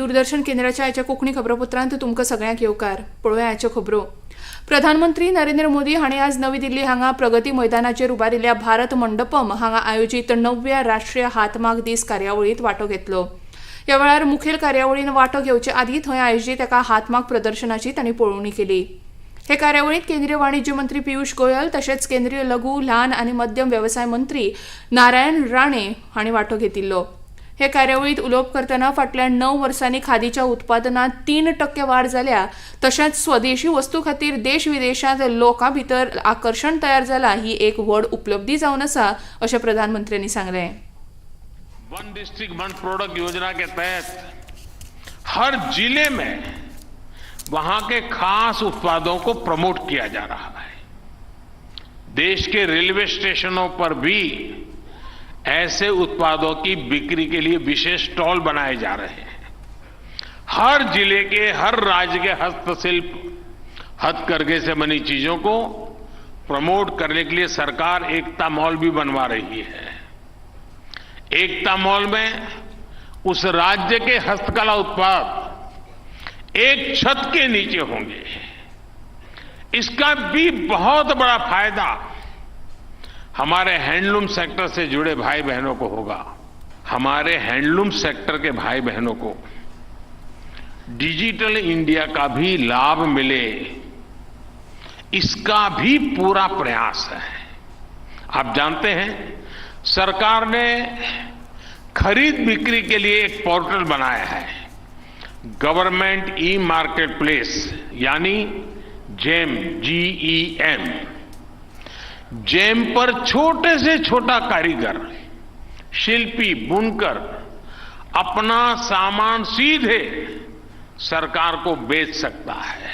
दूरदर्शन केंद्राच्या आयच्या कोंकणी खबरापत्रांत तुमकां सगळ्यांक येवकार. पळोवया आयच्यो खबरो. प्रधानमंत्री नरेंद्र मोदी हांणी आज नवी दिल्ली हांगा प्रगती मैदानाचेर उबारिल्ल्या भारत मंडपम हांगा आयोजीत 9व्या राष्ट्रीय हातमाग दीस कार्यावळींत वांटो घेतलो. ह्या वेळार मुखेल कार्यावळींत वांटो घेवचे आदीं थंय आयोजीत एका हातमाग प्रदर्शनाची तांणी पळोवणी केली. हे कार्यावळींत केंद्रीय वाणिज्य मंत्री पियुष गोयल तशेंच केंद्रीय लघु ल्हान आनी मध्यम वेवसाय मंत्री नारायण राणे हांणी वांटो घेतिल्लो. हे कार्यावळींत उलोवप करतना फाटल्या 9 वर्सांनी खादीच्या उत्पादनांत 3% वाड जाल्या तशेंच स्वदेशी वस्तू खातीर देश विदेशांत लोकां भितर आकर्शण तयार जालां ही एक व्हड उपलब्धी जावन आसा अशें प्रधानमंत्र्यांनी सांगलें. वन डिस्ट्रिक्ट वन प्रोडक्ट योजना के तहत हर जिले में वहां के खास उत्पादों को प्रमोट किया जा रहा है. देश के रेलवे स्टेशनों पर भी ऐसे उत्पादों की बिक्री के लिए विशेष स्टॉल बनाए जा रहे हैं. हर जिले के हर राज्य के हस्तशिल्प हथकरघे से बनी चीजों को प्रमोट करने के लिए सरकार एकता मॉल भी बनवा रही है. एकता मॉल में उस राज्य के हस्तकला उत्पाद एक छत के नीचे होंगे. इसका भी बहुत बड़ा फायदा हमारे हैंडलूम सेक्टर से जुड़े भाई बहनों को होगा. हमारे हैंडलूम सेक्टर के भाई बहनों को डिजिटल इंडिया का भी लाभ मिले, इसका भी पूरा प्रयास है. आप जानते हैं सरकार ने खरीद बिक्री के लिए एक पोर्टल बनाया है, गवर्नमेंट ई मार्केट प्लेस यानी जेम GEM. जेम पर छोटे से छोटा कारीगर, शिल्पी, बुनकर अपना सामान सीधे सरकार को बेच सकता है.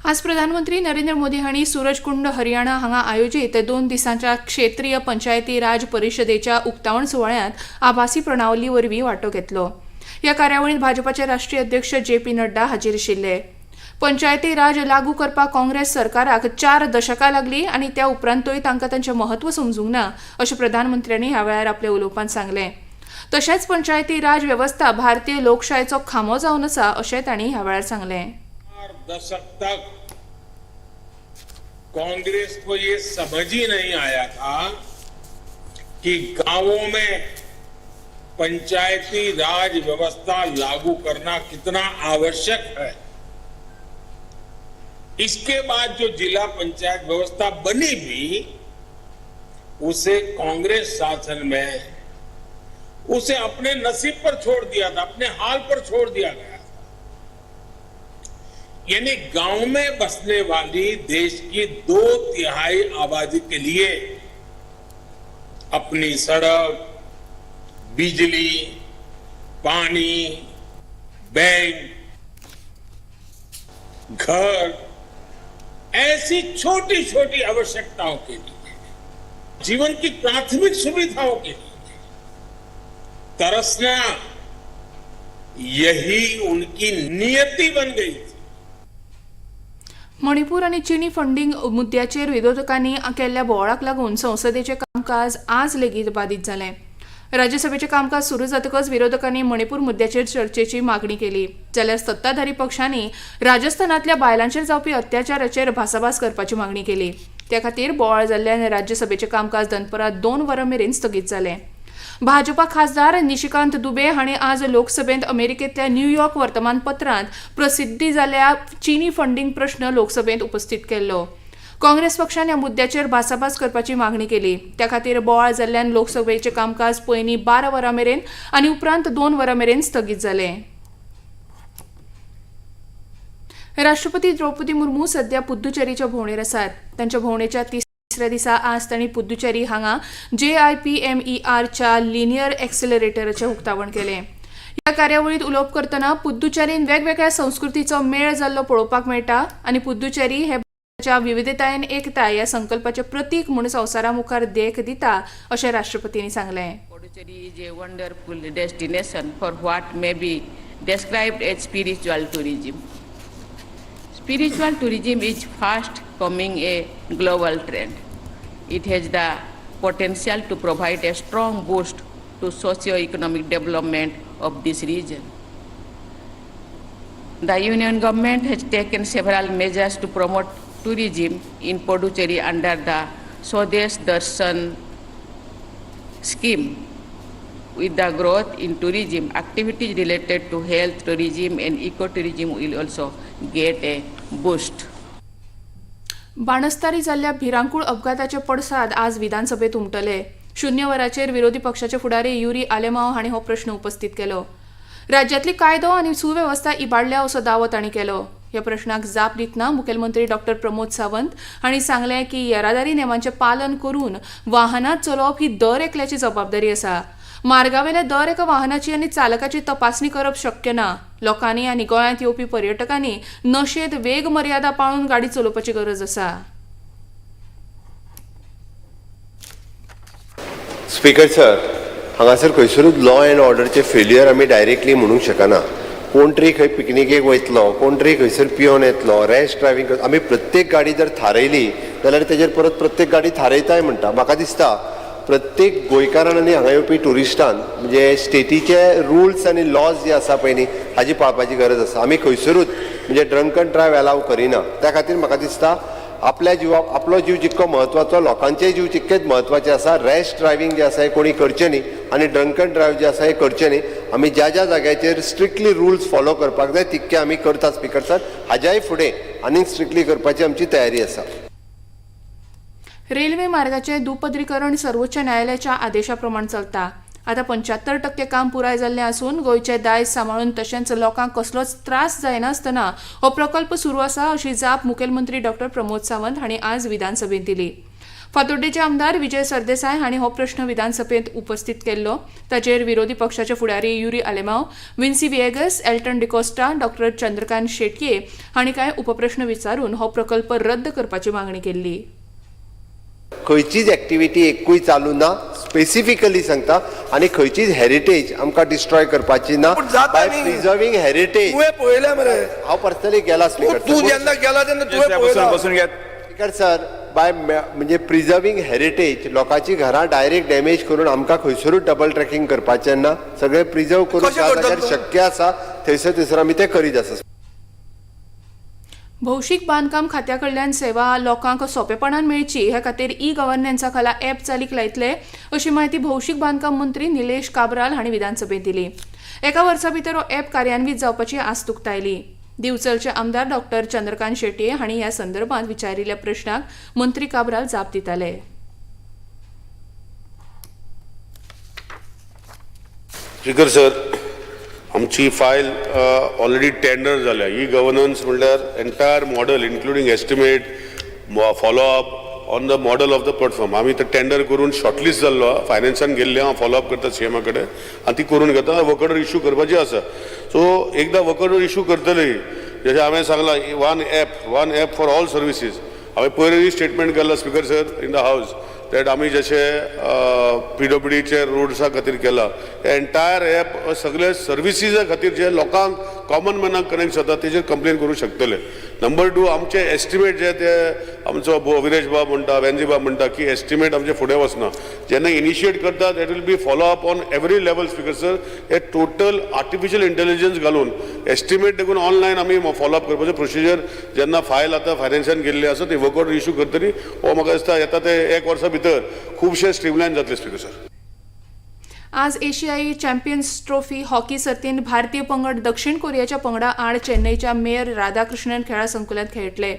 आज प्रधानमंत्री नरेंद्र मोदी हांणी सूरजकुंड हरियाणा हांगा आयोजीत 2 दिसांच्या क्षेत्रीय पंचायती राज परिशदेच्या उक्तावण सुवाळ्यांत आभासी प्रणावली वरवीं वांटो घेतलो. ह्या कार्यावळींत भाजपाचे राष्ट्रीय अध्यक्ष JP नड्डा हाजीर आशिल्ले. पंचायती राज लागू करपाक काँग्रेस सरकाराक 4 दशकां लागलीं आनी त्या उपरांतूय तांकां तांचें म्हत्व समजूंक ना अशें प्रधानमंत्र्यांनी ह्या वेळार आपल्या उलोवपांत सांगलें. तशेंच पंचायती राज वेवस्था भारतीय लोकशायेचो खांबो जावन आसा अशें तांणी ह्या वेळार सांगलें. 4 दशक तक कांग्रेस को ये समझ ही नहीं आया था कि गांवों में पंचायती राज व्यवस्था लागू करना कितना आवश्यक है. इसके बाद जो जिला पंचायत व्यवस्था बनी भी उसे कांग्रेस शासन में उसे अपने नसीब पर छोड़ दिया था, अपने हाल पर छोड़ दिया गया. यानी गांव में बसने वाली देश की 2/3 आबादी के लिए अपनी सड़क, बिजली, पानी, बैंक, घर ऐसी छोटी छोटी आवश्यकताओं के लिए, जीवन की प्राथमिक सुविधाओं के लिए तरसना यही उनकी नियति बन गई थी. मणिपूर आनी चिनी फंडींग मुद्द्याचेर विरोधकांनी केल्ल्या बोवाळाक लागून संसदेचें कामकाज आज लेगीत बाधीत जालें. राज्यसभेचें कामकाज सुरू जातकच विरोधकांनी मणिपूर मुद्द्याचेर चर्चेची मागणी केली जाल्यार सत्ताधारी पक्षांनी राजस्थानांतल्या बायलांचेर जावपी अत्याचाराचेर भासाभास करपाची मागणी केली. त्या खातीर बोवाळ जाल्ल्यान राज्यसभेचें कामकाज दनपरां 2 वरां मेरेन स्थगीत जालें. भाजपा खासदार निशिकांत दुबे हांणी आज लोकसभेंत अमेरिकेंतल्या न्यूयॉर्क वर्तमानपत्रांत प्रसिद्धी जाल्ल्या चिनी फंडींग प्रश्न लोकसभेंत उपस्थीत केल्लो. काँग्रेस पक्षान ह्या मुद्द्याचेर भासाभास करपाची मागणी केली. त्या खातीर बोवाळ जाल्ल्यान लोकसभेचें कामकाज पयलीं 12 वरां मेरेन आनी उपरांत 2 वरां मेरेन स्थगीत जालें. राष्ट्रपती द्रौपदी मुर्मू सध्या पुद्दुचेरीच्या भोंवडेर आसात. तांच्या भोंवडेच्या तिसऱ्या दिसा आज तांणी पुद्दुचेरी हांगा JIPMERच्या लिनियर एक्सेलरेटराचें उक्तावण केलें. ह्या कार्यावळींत उलोवप करतना पुद्दुचेरीन वेगवेगळ्या संस्कृतीचो मेळ जाल्लो पळोवपाक मेळटा आनी पुद्दुचेरी हे च्या विविधतायेन एकताय ह्या संकल्पाचें प्रतीक म्हूण संवसारा मुखार देख दिता अशें राष्ट्रपतींनी सांगलें. Puducherry is a wonderful destination for what may be described as spiritual tourism. Spiritual tourism is fast becoming a global trend. It has the potential to provide a strong boost to socio-economic development of this region. The union government has taken several measures to promote tourism in Puducherry under the Swadesh Darshan scheme. With the growth in tourism, activities related to health tourism and ecotourism will also get a boost. Banastari जाल्ल्या भिरांकूळ अपघाताचे पडसाद आज विधानसभेत उमटले. शून्य वराचेर विरोधी पक्षाचे फुडारी युरी आलेमांव हांणी हो प्रश्न उपस्थित केलो. राज्यांतली कायदो आनी सुवेवस्था इबाडल्या असो दावो तांणी केलो. ह्या प्रश्नाक जाप दितना मुखेलमंत्री डॉ. प्रमोद सावंत हांणी सांगलें की येरादारी नेमांचें पालन करून वाहनां चलोवप ही दर एकल्याची जबाबदारी आसा. मार्गावेल्या दर एका वाहनाची आनी चालकाची तपासणी करप शक्य ना. लोकांनी आनी गोंयांत येवपी पर्यटकांनी नशेंत वेग मर्यादा पाळून गाडी चलोवपाची गरज आसा. स्पीकर सर, हांगासर खंयसरूच लॉ अँड ऑर्डरचे फेल्युअर आमी डायरेक्टली म्हणूंक शकना. कोण तरी खंय पिकनिकेक वयतलो, कोण तरी खंयसर पिवन येतलो, रॅश ड्रायव्हिंग करता. आमी प्रत्येक गाडी जर थारयली जाल्यार तेजेर परत प्रत्येक गाडी थारयताय म्हणटा. म्हाका दिसता प्रत्येक गोंयकारान आनी हांगा येवपी टुरिस्टान म्हणजे स्टेटीचे रुल्स आनी लॉज जे आसा पळय न्ही हाजी पाळपाची गरज आसा. आमी खंयसरूच म्हणजे ड्रंक अँड ड्रायव्ह अलाव करिना. त्या खातीर म्हाका दिसता आपल्या जिवाक आपलो जीव जितको म्हत्वाचो लोकांचेय जीव तितकेच म्हत्वाचे आसा. रॅश ड्रायव्हिंग जे आसा हे कोणी करचें न्ही आनी ड्रंक अँड ड्रायव्ह जे आसा हे करचें न्ही. आमी ज्या ज्या जाग्याचेर स्ट्रिक्टली रुल्स फॉलो करपाक जाय तितके आमी करता स्पीकर सर. हाज्याय फुडें आनीक स्ट्रिक्टली करपाची आमची तयारी आसा. रेल्वे मार्गाचे दुपदरीकरण सर्वोच्च न्यायालयाच्या आदेशाप्रमाण चलता. आता 75% काम पुराय जाल्लें आसून गोंयचे दायज सांबाळून तशेंच लोकांक कसलोच त्रास जायनासतना हो प्रकल्प सुरू आसा अशी जाप मुखेलमंत्री डॉ. प्रमोद सावंत हांणी आज विधानसभेत दिली. फातोड्डेचे आमदार विजय सरदेसाय हांणी हो प्रश्न विधानसभेत उपस्थित केल्लो. ताचेर विरोधी पक्षाचे फुडारी युरी आलेमांव, विन्सी विएगस, एल्टन डिकोस्टा, डॉ. चंद्रकांत शेटये हांणी कांय उपप्रश्न विचारून हो प्रकल्प रद्द करपाची मागणी केल्ली. खंयचीच एक्टिविटी एकूय चालू ना स्पेसिफिकली सांगता. आनी खंयचीच हेरिटेज आमकां डिस्ट्रॉय करपाची ना. बाय प्रिझर्विंग हेरिटेज तुवें पळयलें मरे. हांव पर्सनली गेला स्पीकर. तूं जेन्ना गेला तेन्ना तुवें पळयलां. स्पीकर सर, बाय म्हणजे प्रिझर्विंग हेरिटेज लोकांची घरां डायरेक्ट डॅमेज करून आमकां खंयसरूच डबल ट्रॅकिंग करपाचें ना. सगळें प्रिझर्व करून ज्या जाग्यार शक्य आसा थंयसर आमी तें करीत आसा. भौशीक बांदकाम खात्या कडल्यान सेवा लोकांक सोंपेपणान मेळची हे खातीर ई गव्हर्नन्सा खाला ॲप चालीक लायतले अशी माहिती भौशीक बांदकाम मंत्री निलेश काब्राल हांणी विधानसभेत दिली. एका वर्सा भितर हो ॲप कार्यान्वीत जावपाची आस्त उक्तायली. दिवचलचे आमदार डॉ. चंद्रकांत शेटये हांणी ह्या संदर्भात विचारिल्ल्या प्रश्नाक मंत्री काब्राल जाप दिताले. स्पीकर सर, आमची फायल ऑलरेडी टेंडर जाल्या. ई गव्हर्नन्स म्हणल्यार entire model including estimate follow up on the model of the platform आमी ते टेंडर करून शॉर्टलिस्ट जाल्लो. फायनान्सान गेल्ले हांव फॉलोअप करता सीएमा कडेन आनी ती करून घेता. वर्क ऑर्डर इश्यू करपाची आसा. सो एकदां वर्क ऑर्डर इश्यू करतली जशें हांवें सांगलां one app for all services. हांवें पयलीं स्टेटमेंट केला स्पीकर सर इन द हावस दॅट आमी जशें PWDचे रोड्सा खातीर केला. एंटायर ॲप सगळे सर्विसीजा खातीर जे लोकांक कॉमन मॅनाक कनेक्ट जाता तेजेर कंप्लेन करूंक शकतले. नंबर 2 आमचे एस्टिमेट जे ते आमचो विरेश बाब म्हणटा वेंजी बाब म्हणटा की एस्टिमेट आमचे फुडें वचना. जेन्ना इनिशिएट करता that will be follow up on every level speaker sir. हे टोटल आर्टिफिशियल इंटेलिजन्स घालून एस्टिमेट देखून ऑनलायन आमी फॉलोअप करपाचें प्रोसिजर जेन्ना फायल आतां फायनान्सान गेल्ली आसा ती वर्क ऑर्डर इश्यू करतली हो म्हाका दिसता येता ते एक वर्सा भितर खूबशे स्ट्रीमलायन जातले स्पीकर सर. आज एशियाई चॅम्पियन्स ट्रॉफी हॉकी सर्तींत भारतीय पंगड दक्षिण कोरियाच्या पंगडा आड चेन्नईच्या मेयर राधाकृष्णन खेळा संकुलांत खेळटले.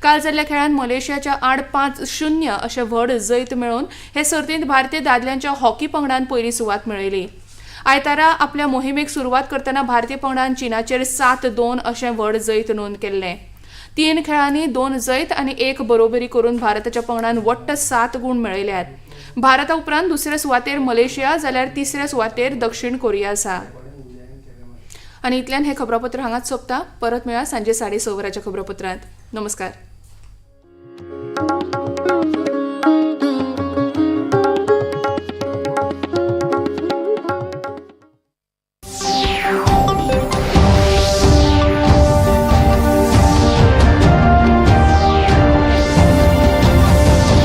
काल जाल्ल्या खेळांत मलेशियाच्या आड 5-0 अशें व्हड जैत मेळोवन हे सर्तींत भारतीय दादल्यांच्या हॉकी पंगडान पयली सुवात मेळयली. आयतारा आपल्या मोहिमेक सुरवात करतना भारतीय पंगडान चीनाचेर 7-2 अशें व्हड जैत नोंद केल्लें. 3 खेळांनी 2 जैत आनी 1 बरोबरी करून भारताच्या पंगडान वट्ट 7 गुण मेळयल्यात. भारता उपरांत दुसऱ्या सुवातेर मलेशिया जाल्यार तिसऱ्या सुवातेर दक्षिण कोरिया आसा. आनी इतल्यान हे खबरापत्र हांगाच सोंपता. परत मेळ्या सांजे 6:30 वरांच्या खबरापत्रांत. नमस्कार.